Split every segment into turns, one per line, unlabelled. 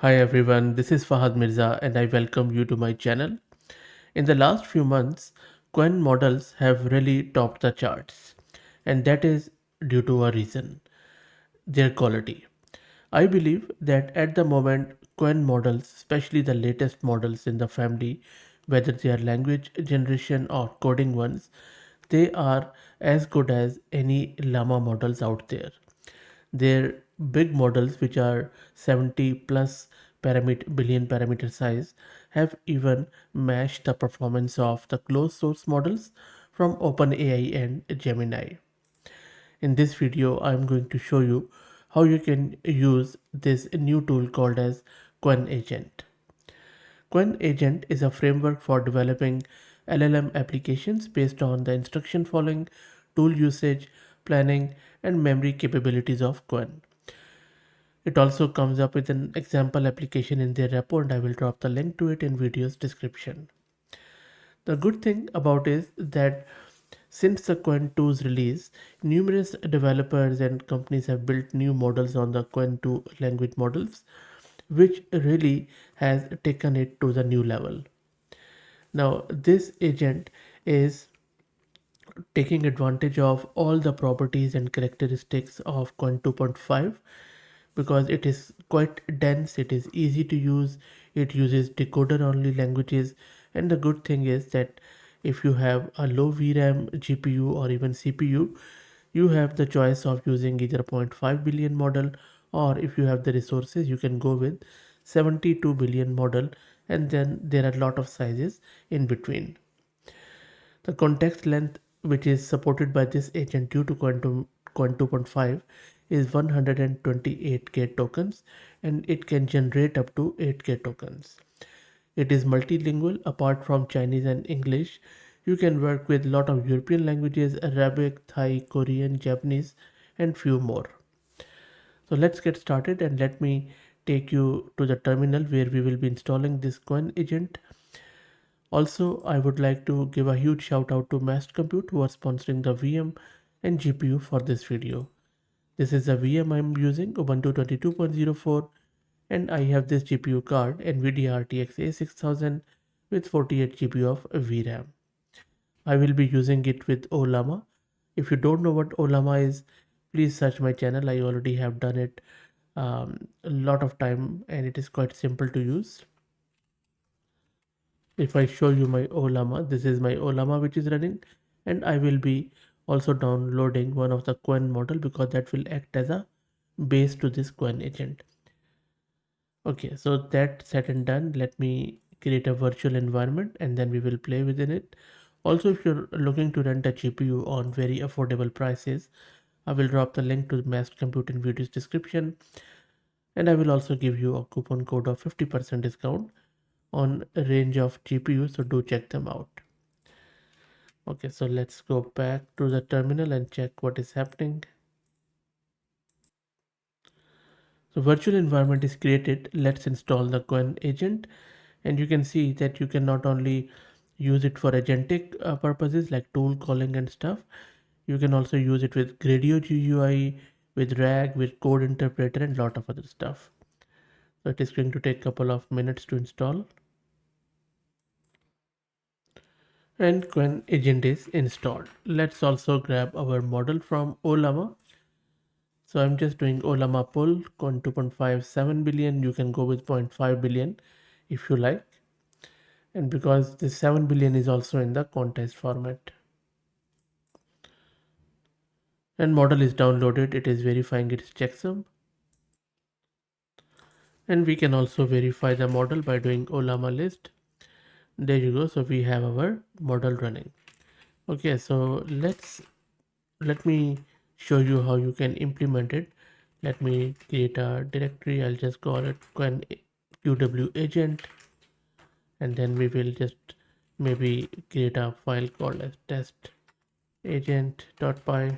Hi everyone, this is Fahad Mirza and I welcome you to my channel. In the last few months, Qwen models have really topped the charts, and that is due to a reason: their quality. I believe that at the moment, Qwen models, especially the latest models in the family, whether they are language generation or coding ones, they are as good as any Llama models out there. Their big models, which are 70 plus billion parameter size, have even matched the performance of the closed source models from OpenAI and Gemini. In this video, I am going to show you how you can use this new tool called as Qwen-Agent. Qwen-Agent is a framework for developing LLM applications based on the instruction following, tool usage, planning, and memory capabilities of Qwen. It also comes up with an example application in their repo, and I will drop the link to it in video's description. The good thing about is that since the Qwen 2's release, numerous developers and companies have built new models on the Qwen 2 language models, which really has taken it to the new level. Now, this agent is taking advantage of all the properties and characteristics of Qwen 2.5 because it is quite dense, it is easy to use, it uses decoder only languages, and the good thing is that if you have a low VRAM GPU or even CPU, you have the choice of using either 0.5 billion model, or if you have the resources you can go with 72 billion model, and then there are a lot of sizes in between. The context length which is supported by this agent due to Qwen 2.5 is 128k tokens, and it can generate up to 8k tokens. It is multilingual. Apart from Chinese and English, you can work with a lot of European languages: Arabic, Thai, Korean, Japanese, and few more. So let's get started and let me take you to the terminal where we will be installing this Qwen-Agent. Also, I would like to give a huge shout out to Master Compute who are sponsoring the VM and GPU for this video. This is a VM I'm using, Ubuntu 22.04, and I have this GPU card, NVIDIA RTX A6000 with 48 GB of VRAM. I will be using it with Ollama. If you don't know what Ollama is, please search my channel. I already have done it a lot of time and it is quite simple to use. If I show you my Ollama, this is my Ollama which is running, and I will be also downloading one of the Qwen model because that will act as a base to this Qwen-Agent. Okay, so that's said and done. Let me create a virtual environment and then we will play within it. Also, if you're looking to rent a GPU on very affordable prices, I will drop the link to the Master Compute in video's description, and I will also give you a coupon code of 50% discount on a range of GPUs, so do check them out. Okay, so let's go back to the terminal and check what is happening. So virtual environment is created. Let's install the Qwen-Agent, and you can see that you can not only use it for agentic purposes like tool calling and stuff, you can also use it with Gradio GUI, with RAG, with code interpreter, and lot of other stuff. So it is going to take a couple of minutes to install. And Qwen-Agent is installed. Let's also grab our model from Ollama. So I'm just doing Ollama pull, con 2.57 billion. You can go with 0.5 billion if you like. And because this 7 billion is also in the context format. And model is downloaded, it is verifying its checksum. And we can also verify the model by doing Ollama list. There you go. So we have our model running. Okay, so let me show you how you can implement it. Let me create a directory. I'll just call it Qwen QW agent, and then we will just maybe create a file called as test agent.py,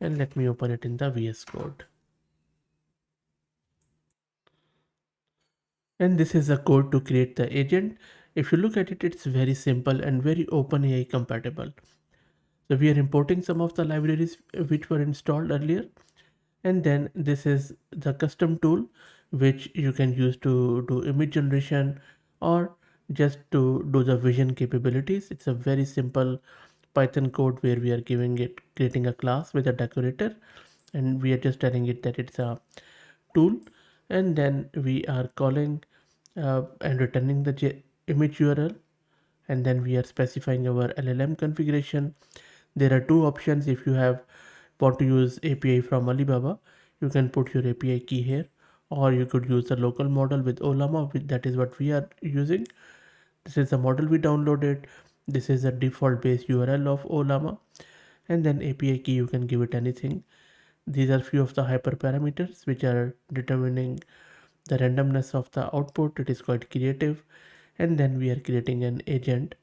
and let me open it in the VS Code. And this is the code to create the agent. If you look at it, it's very simple and very OpenAI compatible. So we are importing some of the libraries which were installed earlier, And then this is the custom tool which you can use to do image generation or just to do the vision capabilities. It's a very simple Python code where we are giving it creating a class with a decorator, and we are just telling it that it's a tool, and then we are calling and returning the image URL, and then we are specifying our LLM configuration. There are two options. If you have want to use API from Alibaba, you can put your API key here, or you could use the local model with Ollama. That is what we are using. This is the model we downloaded. This is the default base URL of Ollama, and then API key you can give it anything. These are few of the hyperparameters which are determining the randomness of the output. It is quite creative. And then we are creating an agent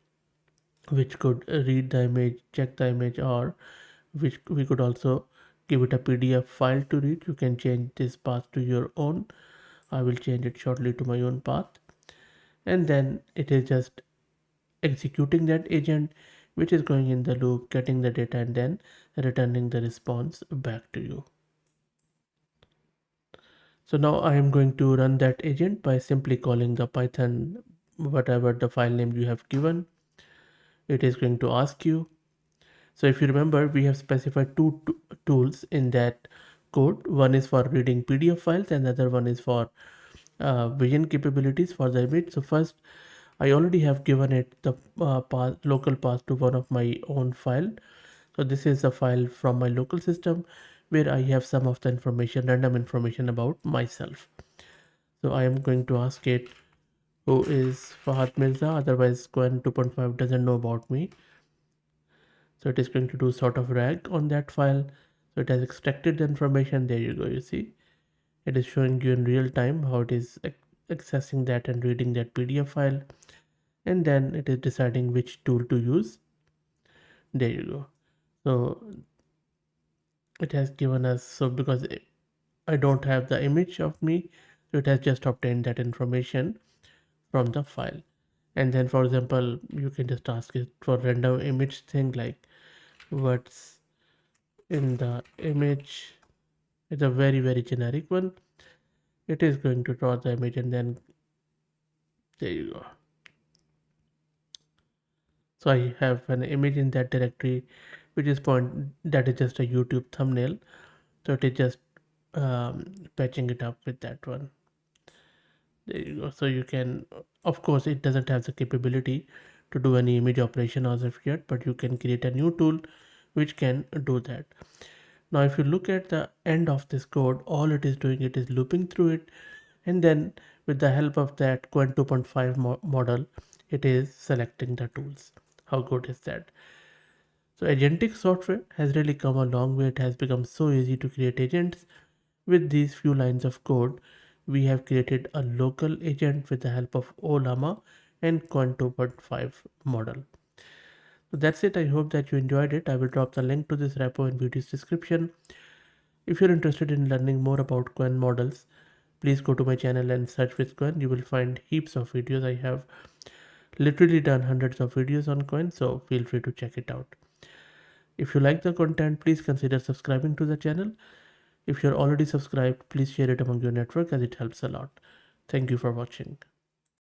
which could read the image, check the image, or which we could also give it a PDF file to read. You can change this path to your own. I will change it shortly to my own path. And then it is just executing that agent which is going in the loop, getting the data, and then returning the response back to you. So now I am going to run that agent by simply calling the Python, whatever the file name you have given. It is going to ask you. So if you remember, we have specified two tools in that code. One is for reading PDF files and the other one is for vision capabilities for the image. So first, I already have given it the local path to one of my own file. So this is a file from my local system where I have some of the information, random information about myself. So I am going to ask it who is Fahad Mirza, otherwise Qwen 2.5 doesn't know about me. So it is going to do sort of rag on that file. So it has extracted the information. There you go. You see, it is showing you in real time how it is accessing that and reading that PDF file. And then it is deciding which tool to use. There you go. So it has given us, so because I don't have the image of me, so it has just obtained that information from the file. And then for example, you can just ask it for random image thing like what's in the image. It's a very generic one. It is going to draw the image, and then there you go. So I have an image in that directory which is that is just a YouTube thumbnail. So it is just patching it up with that one. There you go. So you can, of course it doesn't have the capability to do any image operation as of yet, but you can create a new tool which can do that. Now if you look at the end of this code, all it is doing, it is looping through it, and then with the help of that Qwen 2.5 model, it is selecting the tools. How good is that? So agentic software has really come a long way. It has become so easy to create agents. With these few lines of code, we have created a local agent with the help of Ollama and Qwen 2.5 model. So that's it. I hope that you enjoyed it. I will drop the link to this repo in video's description. If you're interested in learning more about Qwen models, please go to my channel and search with Qwen. You will find heaps of videos. I have literally done hundreds of videos on Qwen, so feel free to check it out. If you like the content, please consider subscribing to the channel. If you're already subscribed, please share it among your network as it helps a lot. Thank you for watching.